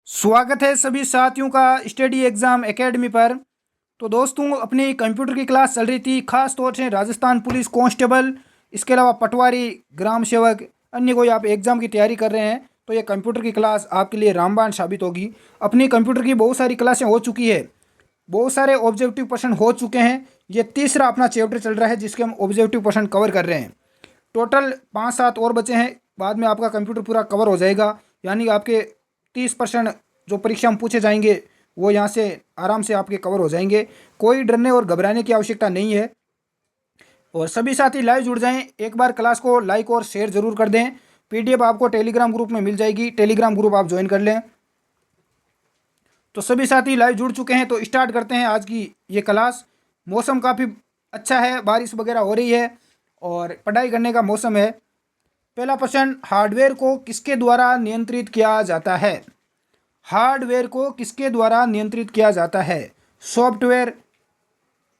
स्वागत है सभी साथियों का स्टडी एग्ज़ाम एकेडमी पर। तो दोस्तों, अपनी कंप्यूटर की क्लास चल रही थी, खास तौर से राजस्थान पुलिस कांस्टेबल, इसके अलावा पटवारी, ग्राम सेवक, अन्य कोई आप एग्ज़ाम की तैयारी कर रहे हैं तो ये कंप्यूटर की क्लास आपके लिए रामबाण साबित होगी। अपनी कंप्यूटर की बहुत सारी क्लासें हो चुकी है, बहुत सारे ऑब्जेक्टिव क्वेश्चन हो चुके हैं। ये तीसरा अपना चैप्टर चल रहा है जिसके हम ऑब्जेक्टिव क्वेश्चन कवर कर रहे हैं। टोटल 5-7 और बचे हैं, बाद में आपका कंप्यूटर पूरा कवर हो जाएगा। यानी आपके 30% जो परीक्षा में पूछे जाएंगे वो यहाँ से आराम से आपके कवर हो जाएंगे। कोई डरने और घबराने की आवश्यकता नहीं है। और सभी साथी लाइव जुड़ जाएं, एक बार क्लास को लाइक और शेयर जरूर कर दें। पीडीएफ आपको टेलीग्राम ग्रुप में मिल जाएगी, टेलीग्राम ग्रुप आप ज्वाइन कर लें। तो सभी साथी लाइव जुड़ चुके हैं तो स्टार्ट करते हैं आज की ये क्लास। मौसम काफ़ी अच्छा है, बारिश वगैरह हो रही है और पढ़ाई करने का मौसम है। पहला प्रश्न, हार्डवेयर को किसके द्वारा नियंत्रित किया जाता है? हार्डवेयर को किसके द्वारा नियंत्रित किया जाता है? सॉफ्टवेयर,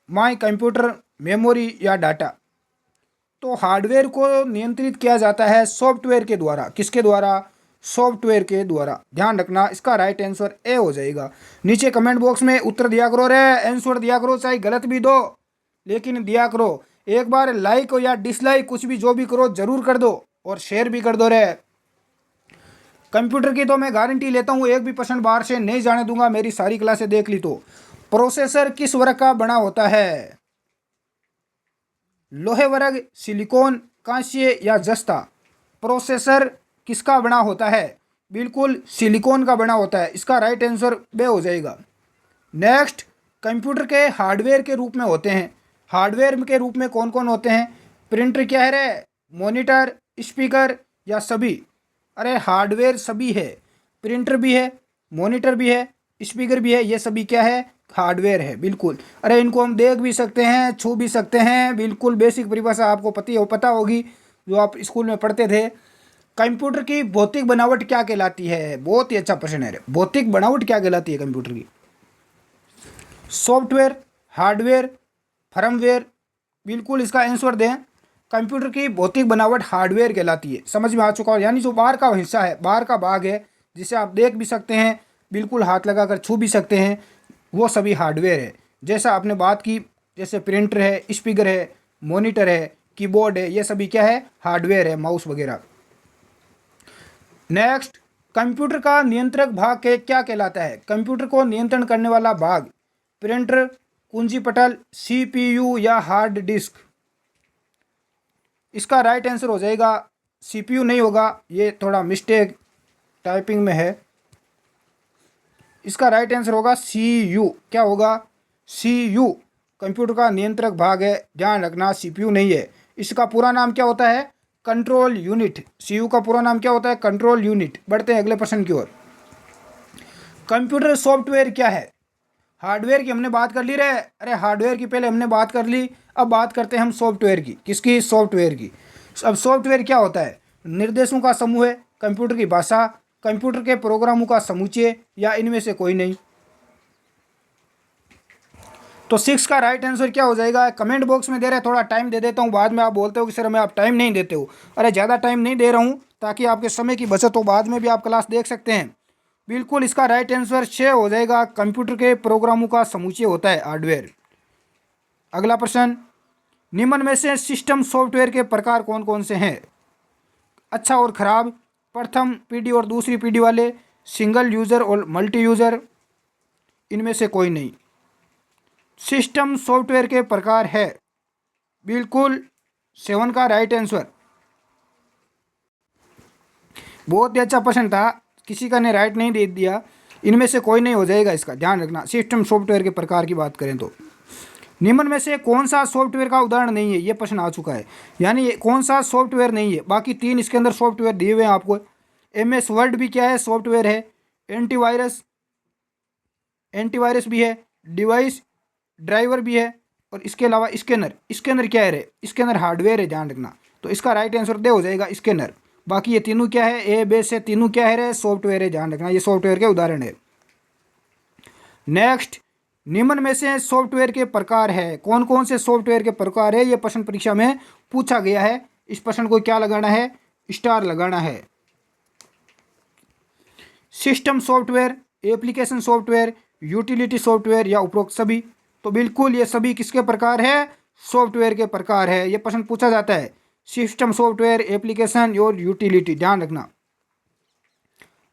माई कंप्यूटर, मेमोरी या डाटा? तो हार्डवेयर को नियंत्रित किया जाता है सॉफ्टवेयर के द्वारा। किसके द्वारा? सॉफ्टवेयर के द्वारा। ध्यान रखना, इसका राइट आंसर ए हो जाएगा। नीचे कमेंट बॉक्स में उत्तर दिया करो रे, आंसर दिया करो, चाहे गलत भी दो लेकिन दिया करो। एक बार लाइक या डिसलाइक कुछ भी जो भी करो जरूर कर दो और शेयर भी कर दो रे। कंप्यूटर की तो मैं गारंटी लेता हूँ, एक भी प्रश्न बाहर से नहीं जाने दूंगा, मेरी सारी क्लासें देख ली तो। प्रोसेसर किस वर्ग का बना होता है? लोहे वर्ग, सिलिकॉन, कांस्य या जस्ता? प्रोसेसर किसका बना होता है? बिल्कुल सिलिकॉन का बना होता है। इसका राइट आंसर बे हो जाएगा। नेक्स्ट, कंप्यूटर के हार्डवेयर के रूप में होते हैं। हार्डवेयर के रूप में कौन कौन होते हैं? प्रिंटर क्या है रे? मॉनिटर, स्पीकर या सभी? अरे हार्डवेयर सभी है, प्रिंटर भी है, मॉनिटर भी है, स्पीकर भी है, ये सभी क्या है? हार्डवेयर है। बिल्कुल। अरे इनको हम देख भी सकते हैं, छू भी सकते हैं। बिल्कुल बेसिक परिभाषा आपको पता होगी जो आप स्कूल में पढ़ते थे। कंप्यूटर की भौतिक बनावट क्या कहलाती है? बहुत ही अच्छा प्रश्न है। भौतिक बनावट क्या कहलाती है कंप्यूटर की? Software, hardware, firmware? बिल्कुल इसका आंसर दें। कंप्यूटर की भौतिक बनावट हार्डवेयर कहलाती है। समझ में आ चुका हो? यानी जो बाहर का हिस्सा है, बाहर का भाग है जिसे आप देख भी सकते हैं, बिल्कुल हाथ लगाकर छू भी सकते हैं, वो सभी हार्डवेयर है। जैसा आपने बात की, जैसे प्रिंटर है, स्पीकर है, मॉनिटर है, कीबोर्ड है, ये सभी क्या है? हार्डवेयर है, माउस वगैरह। नेक्स्ट, कंप्यूटर का नियंत्रक भाग के क्या कहलाता है? कंप्यूटर को नियंत्रण करने वाला भाग? प्रिंटर, कुंजी पटल, सीपीयू या हार्ड डिस्क? इसका राइट आंसर हो जाएगा सीपीयू नहीं होगा, ये थोड़ा मिस्टेक टाइपिंग में है। इसका राइट आंसर होगा सीयू। क्या होगा? सीयू कंप्यूटर का नियंत्रक भाग है, ध्यान रखना, सीपीयू नहीं है। इसका पूरा नाम क्या होता है? Control unit. सीयू का पूरा नाम क्या होता है? Control unit. बढ़ते हैं अगले प्रश्न की ओर। कंप्यूटर सॉफ्टवेयर क्या है? हार्डवेयर की हमने बात कर ली रे। अरे हार्डवेयर की पहले हमने बात कर ली, अब बात करते हैं हम सॉफ्टवेयर की। किसकी? सॉफ्टवेयर की। अब सॉफ्टवेयर क्या होता है? निर्देशों का समूह है, कंप्यूटर की भाषा, कंप्यूटर के प्रोग्रामों का समुच्चय या इनमें से कोई नहीं? तो 6 का राइट आंसर क्या हो जाएगा? कमेंट बॉक्स में दे रहे, थोड़ा टाइम दे देता हूँ, बाद में आप बोलते हो कि सर हमें आप टाइम नहीं देते हो। अरे ज़्यादा टाइम नहीं दे रहा हूँ ताकि आपके समय की बचत हो, बाद में भी आप क्लास देख सकते हैं। बिल्कुल इसका राइट आंसर 6 हो जाएगा। कंप्यूटर के प्रोग्रामों का समुच्चय होता है हार्डवेयर। अगला प्रश्न, निम्न में से सिस्टम सॉफ्टवेयर के प्रकार कौन कौन से हैं? अच्छा और खराब, प्रथम पीढ़ी और दूसरी पीढ़ी वाले, सिंगल यूज़र और मल्टी यूज़र, इनमें से कोई नहीं? सिस्टम सॉफ्टवेयर के प्रकार है बिल्कुल 7 का राइट आंसर। बहुत ही अच्छा प्रश्न था, किसी का ने राइट नहीं दे दिया। इनमें से कोई नहीं हो जाएगा, इसका ध्यान रखना। सिस्टम सॉफ्टवेयर के प्रकार की बात करें तो निम्न में से कौन सा सॉफ्टवेयर का उदाहरण नहीं है? ये प्रश्न आ चुका है। यानी ये कौन सा सॉफ्टवेयर नहीं है? बाकी 3 इसके अंदर सॉफ्टवेयर दिए हुए हैं आपको। MS वर्ड भी क्या है? सॉफ्टवेयर है। एंटीवायरस, एंटीवायरस भी है। डिवाइस ड्राइवर भी है। और इसके अलावा स्कैनर, स्कैनर क्या है रे? स्कैनर हार्डवेयर है, ध्यान रखना। तो इसका राइट आंसर दे हो जाएगा स्कैनर। बाकी ये तीनों क्या है? ए बे से तीनों क्या है रे? सॉफ्टवेयर है, ध्यान रखना, ये सॉफ्टवेयर के उदाहरण है। नेक्स्ट, निम्न में से सॉफ्टवेयर के प्रकार है, कौन कौन से सॉफ्टवेयर के प्रकार है? ये प्रश्न परीक्षा में पूछा गया है। इस प्रश्न को क्या लगाना है? स्टार लगाना है। System software, application software, utility software या उपरोक्त सभी? तो बिल्कुल ये सभी किसके प्रकार है? सॉफ्टवेयर के प्रकार है। ये प्रश्न पूछा जाता है। सिस्टम सॉफ्टवेयर, एप्लीकेशन और यूटिलिटी, ध्यान रखना।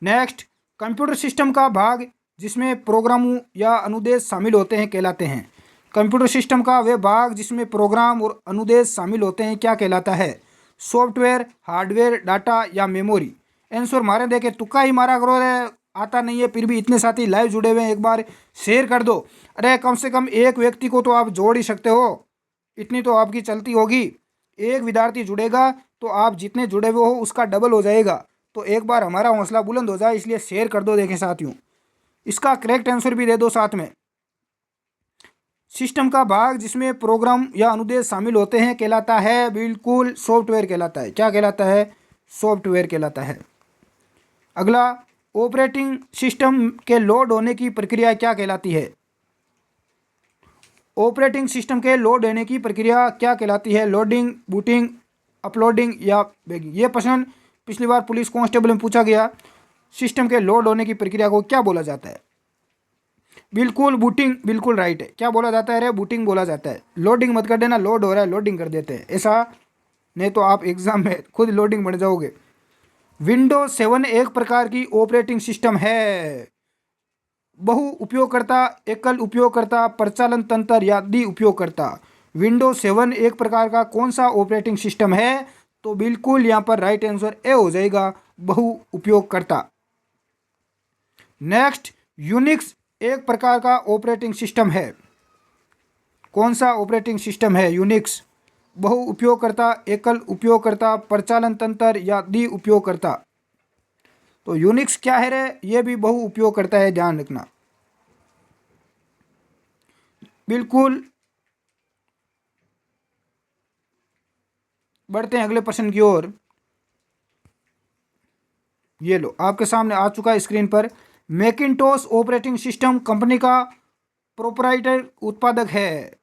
नेक्स्ट, कंप्यूटर सिस्टम का भाग जिसमें प्रोग्रामों या अनुदेश शामिल होते हैं कहलाते हैं। कंप्यूटर सिस्टम का वह भाग जिसमें प्रोग्राम और अनुदेश शामिल होते हैं क्या कहलाता है? सॉफ्टवेयर, हार्डवेयर, डाटा या मेमोरी? आंसर मारे देखे, तुक्का ही मारा करो रे, आता नहीं है। फिर भी इतने साथी लाइव जुड़े हुए हैं, एक बार शेयर कर दो। अरे कम से कम एक व्यक्ति को तो आप जोड़ ही सकते हो, इतनी तो आपकी चलती होगी। एक विद्यार्थी जुड़ेगा तो आप जितने जुड़े हुए हो उसका डबल हो जाएगा। तो एक बार हमारा हौसला बुलंद हो जाए, इसलिए शेयर कर दो। देखें साथियों, इसका करेक्ट आंसर भी दे दो साथ में। सिस्टम का भाग जिसमें प्रोग्राम या अनुदेश शामिल होते हैं कहलाता है, बिल्कुल सॉफ्टवेयर कहलाता है। क्या कहलाता है? सॉफ्टवेयर कहलाता है। अगला, ऑपरेटिंग सिस्टम के लोड होने की प्रक्रिया क्या कहलाती है? ऑपरेटिंग सिस्टम के लोड होने की प्रक्रिया क्या कहलाती है? लोडिंग, बूटिंग, अपलोडिंग या बैगिंग? ये प्रश्न पिछली बार पुलिस कांस्टेबल में पूछा गया। सिस्टम के लोड होने की प्रक्रिया को क्या बोला जाता है? बिल्कुल बूटिंग, बिल्कुल राइट है। क्या बोला जाता है रे? बूटिंग बोला जाता है। लोडिंग मत कर देना, लोड हो रहा है लोडिंग कर देते हैं, ऐसा नहीं तो आप एग्जाम में खुद लोडिंग बन जाओगे। विंडोज 7 एक प्रकार की ऑपरेटिंग सिस्टम है। बहु उपयोगकर्ता, एकल उपयोगकर्ता, प्रचालन तंत्र या द्वि उपयोगकर्ता? विंडोज 7 एक प्रकार का कौन सा ऑपरेटिंग सिस्टम है? तो बिल्कुल यहाँ पर राइट आंसर ए हो जाएगा, बहु उपयोगकर्ता। नेक्स्ट, यूनिक्स एक प्रकार का ऑपरेटिंग सिस्टम है। कौन सा ऑपरेटिंग सिस्टम है यूनिक्स? बहु उपयोगकर्ता, एकल उपयोगकर्ता, प्रचालन तंत्र या द्वि उपयोगकर्ता? तो यूनिक्स क्या है रे? ये भी बहु उपयोगकर्ता है, ध्यान रखना। बिल्कुल। बढ़ते हैं अगले प्रश्न की ओर। ये लो, आपके सामने आ चुका है स्क्रीन पर। मैकिंटोश ऑपरेटिंग सिस्टम कंपनी का प्रोप्राइटर उत्पादक है।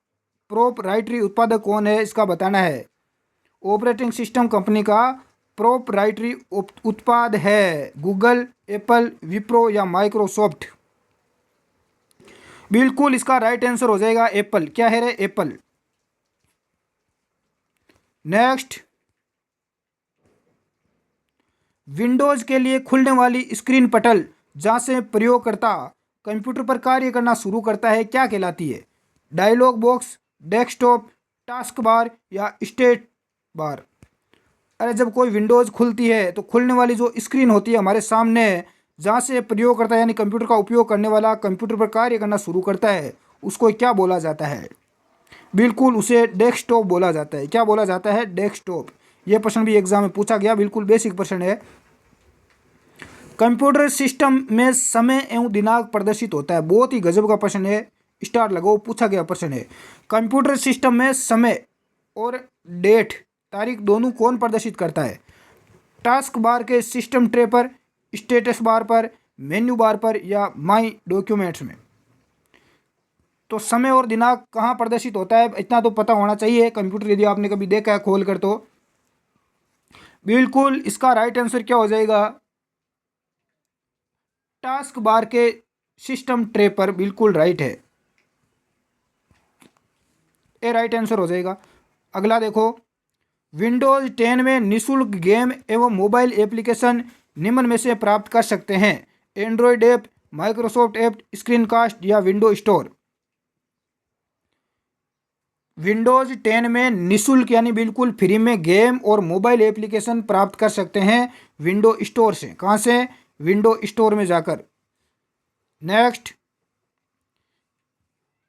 प्रोप्राइटरी उत्पादक कौन है इसका बताना है। ऑपरेटिंग सिस्टम कंपनी का प्रोप्राइटरी उत्पाद है गूगल, एप्पल, विप्रो या माइक्रोसॉफ्ट? बिल्कुल इसका राइट आंसर हो जाएगा एप्पल। क्या है रे? एप्पल। नेक्स्ट, विंडोज के लिए खुलने वाली स्क्रीन पटल जहां से प्रयोगकर्ता कंप्यूटर पर कार्य करना शुरू करता है क्या कहलाती है? Dialog box, desktop, task bar या स्टेट बार? अरे जब कोई विंडोज़ खुलती है तो खुलने वाली जो स्क्रीन होती है हमारे सामने, जहाँ से प्रयोगकर्ता यानी कंप्यूटर का उपयोग करने वाला कंप्यूटर पर कार्य करना शुरू करता है, उसको क्या बोला जाता है? बिल्कुल उसे डेस्कटॉप बोला जाता है। क्या बोला जाता है? डेस्कटॉप। यह प्रश्न भी एग्जाम में पूछा गया, बिल्कुल बेसिक प्रश्न है। कंप्यूटर सिस्टम में समय एवं दिनांक प्रदर्शित होता है। बहुत ही गजब का प्रश्न है, स्टार लगाओ, पूछा गया प्रश्न है। कंप्यूटर सिस्टम में समय और डेट, तारीख दोनों कौन प्रदर्शित करता है? टास्क बार के सिस्टम ट्रे पर, स्टेटस बार पर, मेन्यू बार पर या माई डॉक्यूमेंट्स में? तो समय और दिनांक कहाँ प्रदर्शित होता है इतना तो पता होना चाहिए कंप्यूटर, यदि आपने कभी देखा है खोल कर तो। बिल्कुल इसका राइट आंसर क्या हो जाएगा? टास्क बार के सिस्टम ट्रे पर, बिल्कुल राइट है, ये राइट आंसर हो जाएगा। अगला देखो, विंडोज 10 में निःशुल्क गेम एवं मोबाइल एप्लीकेशन निम्न में से प्राप्त कर सकते हैं? Android app, Microsoft app, screencast या विंडो स्टोर? विंडोज 10 में निःशुल्क यानी बिल्कुल फ्री में गेम और मोबाइल एप्लीकेशन प्राप्त कर सकते हैं विंडो स्टोर से। कहाँ से? विंडो स्टोर में जाकर। नेक्स्ट,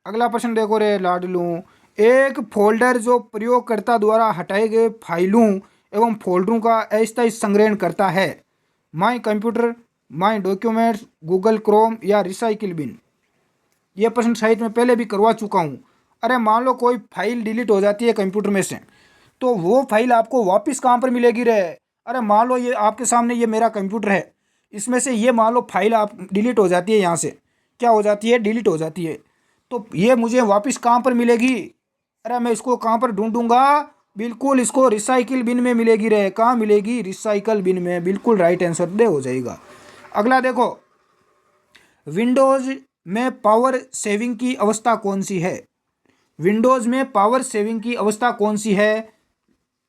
अगला प्रश्न देखो रे लाडलू। एक फोल्डर जो प्रयोगकर्ता द्वारा हटाए गए फाइलों एवं फोल्डरों का अस्थायी संग्रहण करता है? My computer, my documents, Google Chrome या रिसाइकिल बिन? यह प्रश्न साहित्य में पहले भी करवा चुका हूँ। अरे मान लो कोई फाइल डिलीट हो जाती है कंप्यूटर में से, तो वो फाइल आपको वापस कहाँ पर मिलेगी रे? अरे मान लो ये आपके सामने ये मेरा कंप्यूटर है, इसमें से ये मान लो फाइल आप डिलीट हो जाती है, यहाँ से क्या हो जाती है? डिलीट हो जाती है। तो ये मुझे वापस कहाँ पर मिलेगी? अरे मैं इसको कहाँ पर ढूंढूंगा? बिल्कुल इसको रिसाइकिल बिन में मिलेगी रे। कहाँ मिलेगी? रिसाइकल बिन में। बिल्कुल राइट आंसर दे हो जाएगा। अगला देखो, विंडोज़ में पावर सेविंग की अवस्था कौन सी है? विंडोज़ में पावर सेविंग की अवस्था कौन सी है?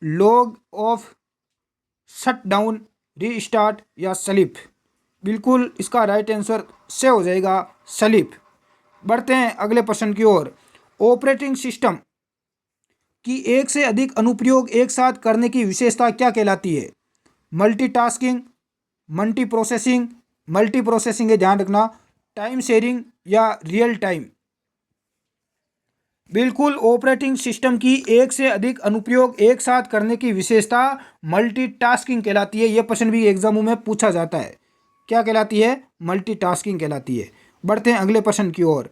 Log of, shut down, restart या स्लीप? बिल्कुल इसका राइट आंसर से हो जाएगा स्लीप। बढ़ते हैं अगले प्रश्न की ओर। ऑपरेटिंग सिस्टम की एक से अधिक अनुप्रयोग एक साथ करने की विशेषता क्या कहलाती है? मल्टीटास्किंग, मल्टी प्रोसेसिंग है ध्यान रखना, टाइम शेयरिंग या रियल टाइम? बिल्कुल ऑपरेटिंग सिस्टम की एक से अधिक अनुप्रयोग एक साथ करने की विशेषता मल्टीटास्किंग कहलाती है। यह प्रश्न भी एग्जामों में पूछा जाता है। क्या कहलाती है? मल्टीटास्किंग कहलाती है। बढ़ते हैं अगले प्रश्न की ओर।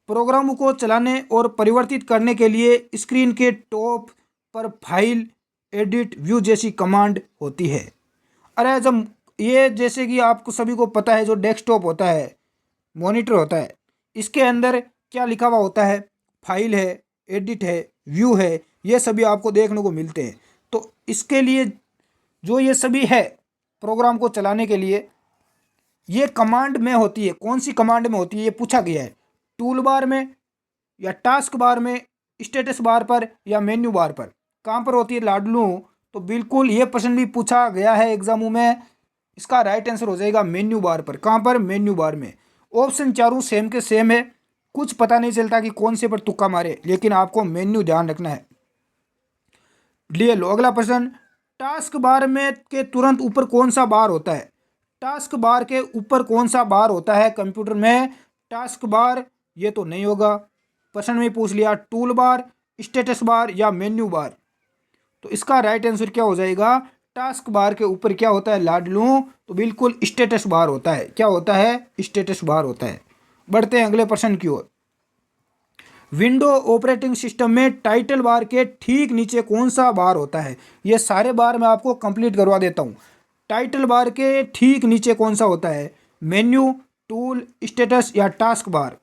प्रोग्राम को चलाने और परिवर्तित करने के लिए स्क्रीन के टॉप पर फाइल, एडिट, व्यू जैसी कमांड होती है। अरे जब ये जैसे कि आपको सभी को पता है, जो डेस्कटॉप होता है, मॉनिटर होता है, इसके अंदर क्या लिखा हुआ होता है? फाइल है, एडिट है, व्यू है, ये सभी आपको देखने को मिलते हैं। तो इसके लिए जो ये सभी है प्रोग्राम को चलाने के लिए, ये कमांड में होती है। कौन सी कमांड में होती है ये पूछा गया है। टूल बार में या टास्क बार में, स्टेटस बार पर या मेन्यू बार पर? कहाँ पर होती है लाडलू? तो बिल्कुल ये प्रश्न भी पूछा गया है एग्जामों में। इसका राइट आंसर हो जाएगा मेन्यू बार पर। कहाँ पर? मेन्यू बार में। ऑप्शन चारों सेम के सेम है, कुछ पता नहीं चलता कि कौन से पर तुक्का मारे, लेकिन आपको मेन्यू ध्यान रखना है। लिए लो अगला प्रश्न। टास्क बार में के तुरंत ऊपर कौन सा बार होता है? टास्क बार के ऊपर कौन सा बार होता है कंप्यूटर में? टास्क बार ये तो नहीं होगा, प्रश्न में पूछ लिया। टूल बार, स्टेटस बार या मेन्यू बार? तो इसका राइट आंसर क्या हो जाएगा? टास्क बार के ऊपर क्या होता है लाडलू? तो बिल्कुल स्टेटस बार होता है। क्या होता है? स्टेटस बार होता है। बढ़ते हैं अगले प्रश्न की ओर। विंडो ऑपरेटिंग सिस्टम में टाइटल बार के ठीक नीचे कौन सा बार होता है? ये सारे बार मैं आपको कंप्लीट करवा देता हूँ। टाइटल बार के ठीक नीचे कौन सा होता है? मेन्यू, टूल, स्टेटस या टास्क बार?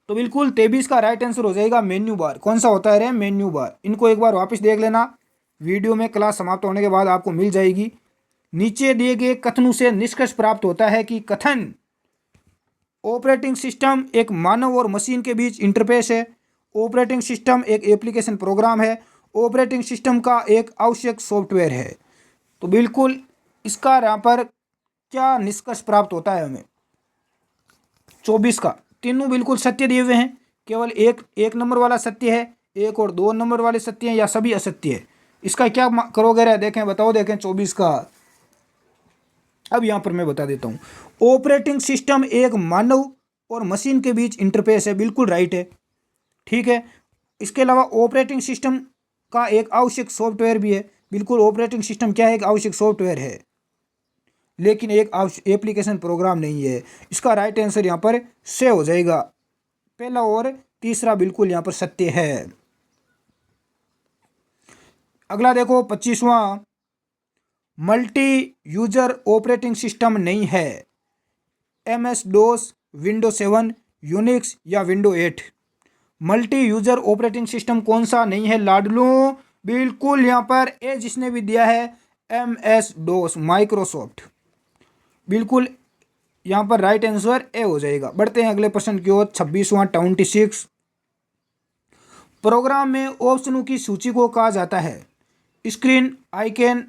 तो बिल्कुल 23 का राइट आंसर हो जाएगा मेन्यू बार। कौन सा होता है रे? Menu bar. इनको एक बार वापस देख लेना, वीडियो में क्लास समाप्त होने के बाद आपको मिल जाएगी। नीचे दिए गए कथनों से निष्कर्ष प्राप्त होता है कि कथन ऑपरेटिंग सिस्टम एक मानव और मशीन के बीच इंटरफेस है। ऑपरेटिंग सिस्टम एक एप्लीकेशन प्रोग्राम है। ऑपरेटिंग सिस्टम का एक आवश्यक सॉफ्टवेयर है। तो बिल्कुल इसका यहाँ पर क्या निष्कर्ष प्राप्त होता है हमें? 24 का तीनों बिल्कुल सत्य दिए हुए हैं। केवल एक नंबर वाला सत्य है, एक और 2 नंबर वाले सत्य हैं, या सभी असत्य है? इसका क्या करोगे रे? देखें, बताओ, देखें 24 का। अब यहाँ पर मैं बता देता हूँ। ऑपरेटिंग सिस्टम एक मानव और मशीन के बीच इंटरफेस है, बिल्कुल राइट है, ठीक है। इसके अलावा ऑपरेटिंग सिस्टम का एक आवश्यक सॉफ्टवेयर भी है। बिल्कुल ऑपरेटिंग सिस्टम क्या है? एक आवश्यक सॉफ्टवेयर है, लेकिन एक एप्लीकेशन प्रोग्राम नहीं है। इसका राइट आंसर यहाँ पर से हो जाएगा पहला और तीसरा, बिल्कुल यहाँ पर सत्य है। अगला देखो 25वां। मल्टी यूजर ऑपरेटिंग सिस्टम नहीं है। MS डोस, विंडो 7, यूनिक्स या window 8? Multi user operating system कौन सा नहीं है लाडलू? बिल्कुल यहाँ पर ए जिसने भी दिया है, MS डोस, माइक्रोसॉफ्ट। बिल्कुल यहाँ पर राइट आंसर ए हो जाएगा। बढ़ते हैं अगले प्रश्न की ओर। 26वां 26। प्रोग्राम में ऑप्शनों की सूची को कहा जाता है स्क्रीन, आइकन,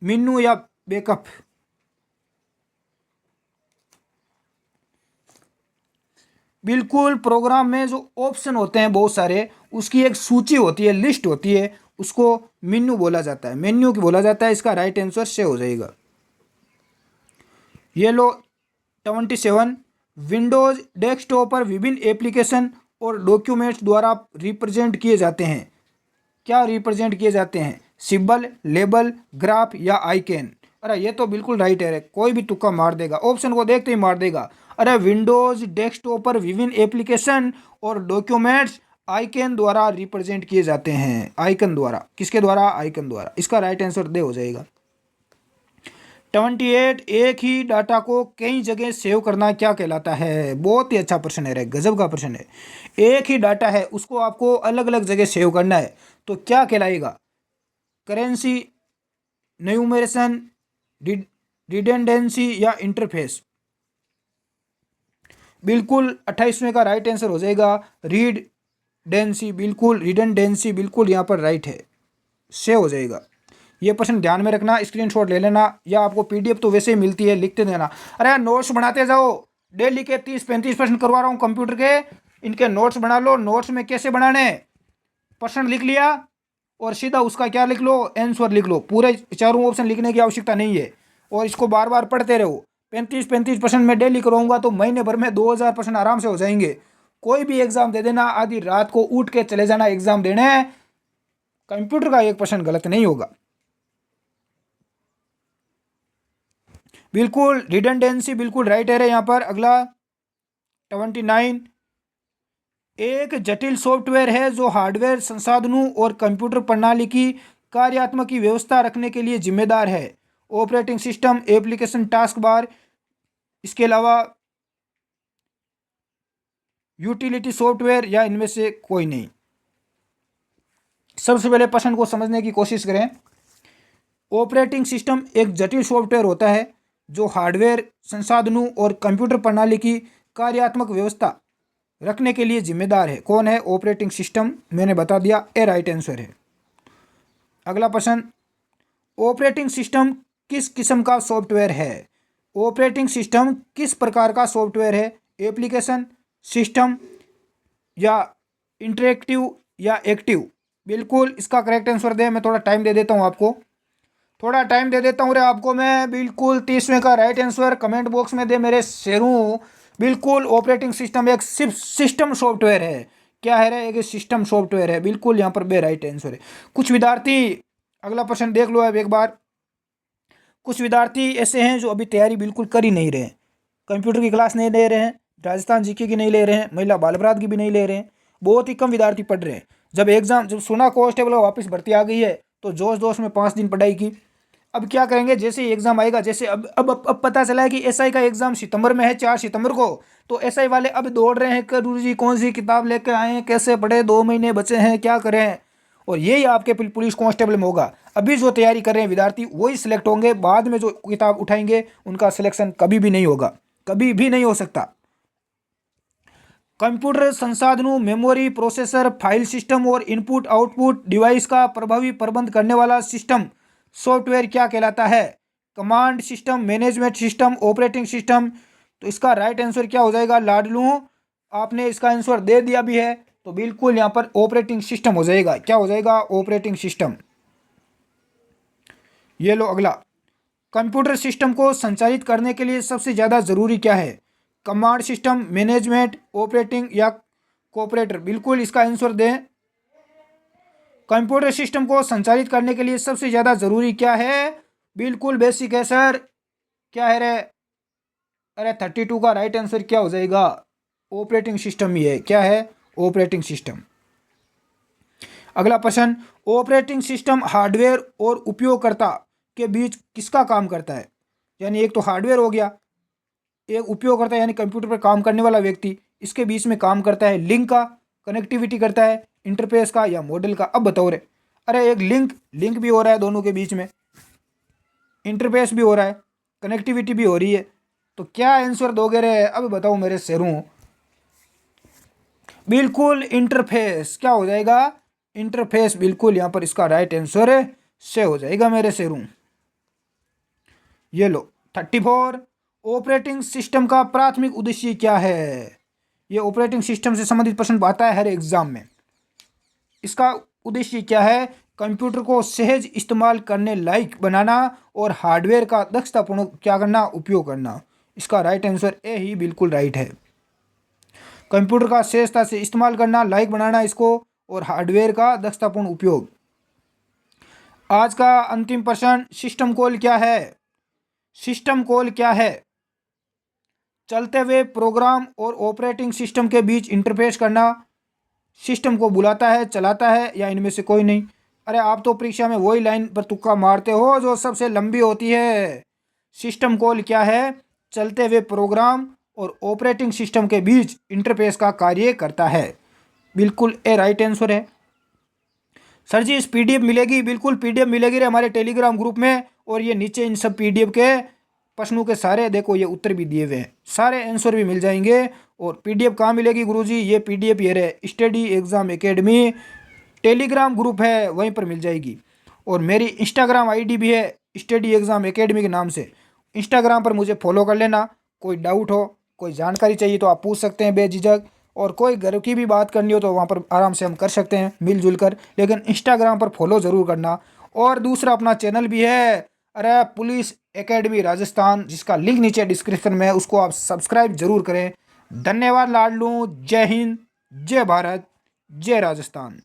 मेन्यू या बैकअप? बिल्कुल प्रोग्राम में जो ऑप्शन होते हैं बहुत सारे, उसकी एक सूची होती है, लिस्ट होती है, उसको मेन्यू बोला जाता है, मेन्यू की बोला जाता है। इसका राइट आंसर से हो जाएगा। ये लो 27। विंडोज डेस्कटॉप पर विभिन्न एप्लीकेशन और डॉक्यूमेंट्स द्वारा रिप्रेजेंट किए जाते हैं। क्या रिप्रेजेंट किए जाते हैं? सिंबल, लेबल, ग्राफ या आइकन? अरे ये तो बिल्कुल राइट है, कोई भी तुक्का मार देगा, ऑप्शन को देखते ही मार देगा। अरे विंडोज डेस्कटॉप पर विभिन्न एप्लीकेशन और डॉक्यूमेंट्स आइकन द्वारा रिप्रेजेंट किए जाते हैं। आइकन द्वारा, किसके द्वारा? आइकन द्वारा। इसका राइट आंसर दे हो जाएगा। 28। एक ही डाटा को कई जगह सेव करना क्या कहलाता है? बहुत ही अच्छा प्रश्न है रे, गजब का प्रश्न है। एक ही डाटा है, उसको आपको अलग अलग जगह सेव करना है, तो क्या कहलाएगा? करेंसी, न्यूमरेशन, रिडेंडेंसी या इंटरफेस। बिल्कुल 28वें का राइट आंसर हो जाएगा रिडेंडेंसी। बिल्कुल रिडेंडेंसी बिल्कुल यहाँ पर राइट है, से हो जाएगा। ये प्रश्न ध्यान में रखना, स्क्रीनशॉट ले लेना, या आपको पीडीएफ तो वैसे ही मिलती है, लिखते देना। अरे नोट्स बनाते जाओ, डेली के 30-35 प्रश्न करवा रहा हूँ कंप्यूटर के, इनके नोट्स बना लो। नोट्स में कैसे बनाने, प्रश्न लिख लिया और सीधा उसका क्या लिख लो, आंसर लिख लो। पूरे चारों ऑप्शन लिखने की आवश्यकता नहीं है, और इसको बार बार पढ़ते रहो। 35-35 प्रश्न मैं डेली कराऊंगा तो महीने भर में 2000 प्रश्न आराम से हो जाएंगे। कोई भी एग्जाम दे देना, आधी रात को उठ के चले जाना एग्जाम देने, कंप्यूटर का एक प्रश्न गलत नहीं होगा। बिल्कुल रिडंडेंसी बिल्कुल राइट है यहाँ पर। अगला 29, एक जटिल सॉफ्टवेयर है जो हार्डवेयर संसाधनों और कंप्यूटर प्रणाली की कार्यात्मक की व्यवस्था रखने के लिए जिम्मेदार है। Operating system, application, task bar, इसके अलावा यूटिलिटी सॉफ्टवेयर, या इनमें से कोई नहीं। सबसे पहले प्रश्न को समझने की कोशिश करें। ऑपरेटिंग सिस्टम एक जटिल सॉफ्टवेयर होता है जो हार्डवेयर संसाधनों और कंप्यूटर प्रणाली की कार्यात्मक व्यवस्था रखने के लिए जिम्मेदार है। कौन है ऑपरेटिंग सिस्टम, मैंने बता दिया, ए राइट आंसर है। अगला प्रश्न, ऑपरेटिंग सिस्टम किस किस्म का सॉफ्टवेयर है। ऑपरेटिंग सिस्टम किस प्रकार का सॉफ्टवेयर है, एप्लीकेशन, सिस्टम, या इंटरेक्टिव, या एक्टिव। बिल्कुल इसका करेक्ट आंसर दे। मैं थोड़ा टाइम दे देता हूँ आपको, थोड़ा टाइम दे देता हूँ रे आपको मैं। बिल्कुल 30वें का राइट आंसर कमेंट बॉक्स में दे मेरे शेरों। बिल्कुल ऑपरेटिंग सिस्टम एक सिर्फ सिस्टम सॉफ्टवेयर है। क्या है रे, एक सिस्टम सॉफ्टवेयर है। बिल्कुल यहाँ पर बे राइट आंसर है। कुछ विद्यार्थी, अगला प्रश्न देख लो अब एक बार। कुछ विद्यार्थी ऐसे हैं जो अभी तैयारी बिल्कुल कर ही नहीं रहे हैं, कंप्यूटर की क्लास नहीं ले रहे हैं, राजस्थान जीके की नहीं ले रहे हैं, महिला बाल अपराध की भी नहीं ले रहे हैं। बहुत ही कम विद्यार्थी पढ़ रहे हैं। जब सुना कांस्टेबल वापस भर्ती आ गई है तो जोश जोश में 5 दिन पढ़ाई की। अब क्या करेंगे, जैसे ही एग्जाम आएगा, जैसे अब पता चला है कि एसआई का एग्जाम सितंबर में है, 4 सितंबर को, तो एसआई वाले अब दौड़ रहे हैं कि गुरु जी कौन सी किताब लेकर आए हैं, कैसे पढ़े, 2 महीने बचे हैं, क्या करें। और यही आपके पुलिस कांस्टेबल में होगा। अभी जो तैयारी कर रहे हैं विद्यार्थी वही सिलेक्ट होंगे, बाद में जो किताब उठाएंगे उनका सिलेक्शन कभी भी नहीं होगा, कभी भी नहीं हो सकता। कंप्यूटर संसाधनों, मेमोरी, प्रोसेसर, फाइल सिस्टम और इनपुट आउटपुट डिवाइस का प्रभावी प्रबंध करने वाला सिस्टम सॉफ्टवेयर क्या कहलाता है। Command system, management system, operating system. तो इसका राइट आंसर क्या हो जाएगा लाडलू, आपने इसका आंसर दे दिया भी है, तो बिल्कुल यहाँ पर ऑपरेटिंग सिस्टम हो जाएगा। क्या हो जाएगा, ऑपरेटिंग सिस्टम। ये लो अगला, कंप्यूटर सिस्टम को संचालित करने के लिए सबसे ज़्यादा ज़रूरी क्या है। कमांड सिस्टम, मैनेजमेंट, ऑपरेटिंग, या कोऑपरेटर। बिल्कुल इसका आंसर दें। कंप्यूटर सिस्टम को संचालित करने के लिए सबसे ज़्यादा ज़रूरी क्या है। बिल्कुल बेसिक है सर। क्या है रे, अरे 32 का राइट आंसर क्या हो जाएगा, ऑपरेटिंग सिस्टम ही है। क्या है, ऑपरेटिंग सिस्टम। अगला प्रश्न, ऑपरेटिंग सिस्टम हार्डवेयर और उपयोगकर्ता के बीच किसका काम करता है। यानी एक तो हार्डवेयर हो गया, एक उपयोगकर्ता यानी कंप्यूटर पर काम करने वाला व्यक्ति, इसके बीच में काम करता है। लिंक का, कनेक्टिविटी करता है, इंटरफेस का, या मॉडल का। अब बताओ रे, अरे एक लिंक भी हो रहा है दोनों के बीच में, इंटरफेस भी हो रहा है, कनेक्टिविटी भी हो रही है, तो क्या आंसर दोगे रे, अब बताओ मेरे शेरों। बिल्कुल इंटरफेस। क्या हो जाएगा, इंटरफेस। बिल्कुल यहाँ पर इसका राइट आंसर है से हो जाएगा मेरे शेरों। ये लो 34, ऑपरेटिंग सिस्टम का प्राथमिक उद्देश्य क्या है। ये ऑपरेटिंग सिस्टम से संबंधित प्रश्न आता है हर एग्जाम में। इसका उद्देश्य क्या है, कंप्यूटर को सहज इस्तेमाल करने लायक बनाना और हार्डवेयर का दक्षतापूर्ण क्या करना, उपयोग करना। इसका राइट आंसर ए ही बिल्कुल राइट है। कंप्यूटर का सहजता से इस्तेमाल करना, लायक बनाना इसको, और हार्डवेयर का दक्षतापूर्ण उपयोग। आज का अंतिम प्रश्न, सिस्टम कॉल क्या है। सिस्टम कॉल क्या है, चलते हुए प्रोग्राम और ऑपरेटिंग सिस्टम के बीच इंटरफेस करना, सिस्टम को बुलाता है, चलाता है, या इनमें से कोई नहीं। अरे आप तो परीक्षा में वही लाइन पर तुक्का मारते हो जो सबसे लंबी होती है। सिस्टम कॉल क्या है, चलते हुए प्रोग्राम और ऑपरेटिंग सिस्टम के बीच इंटरफेस का कार्य करता है। बिल्कुल ए राइट आंसर है। सर जी इस पीडीएफ मिलेगी, बिल्कुल पीडीएफ मिलेगी रे हमारे टेलीग्राम ग्रुप में, और ये नीचे इन सब पीडीएफ के प्रश्नों के सारे देखो ये उत्तर भी दिए हुए हैं, सारे आंसर भी मिल जाएंगे। और पीडीएफ कहाँ मिलेगी गुरुजी? ये पीडीएफ ये रहे study exam academy Telegram group है वहीं पर मिल जाएगी। और मेरी इंस्टाग्राम आईडी भी है स्टडी एग्जाम एकेडमी के नाम से। इंस्टाग्राम पर मुझे फॉलो कर लेना। कोई डाउट हो, कोई जानकारी चाहिए तो आप पूछ सकते हैं बेझिझक। और कोई घर की भी बात करनी हो तो वहाँ पर आराम से हम कर सकते हैं मिलजुल कर, लेकिन इंस्टाग्राम पर फॉलो ज़रूर करना। और दूसरा अपना चैनल भी है, अरे पुलिस एकेडमी राजस्थान, जिसका लिंक नीचे डिस्क्रिप्शन में है, उसको आप सब्सक्राइब जरूर करें। धन्यवाद लाडलू। जय हिंद, जय भारत, जय राजस्थान।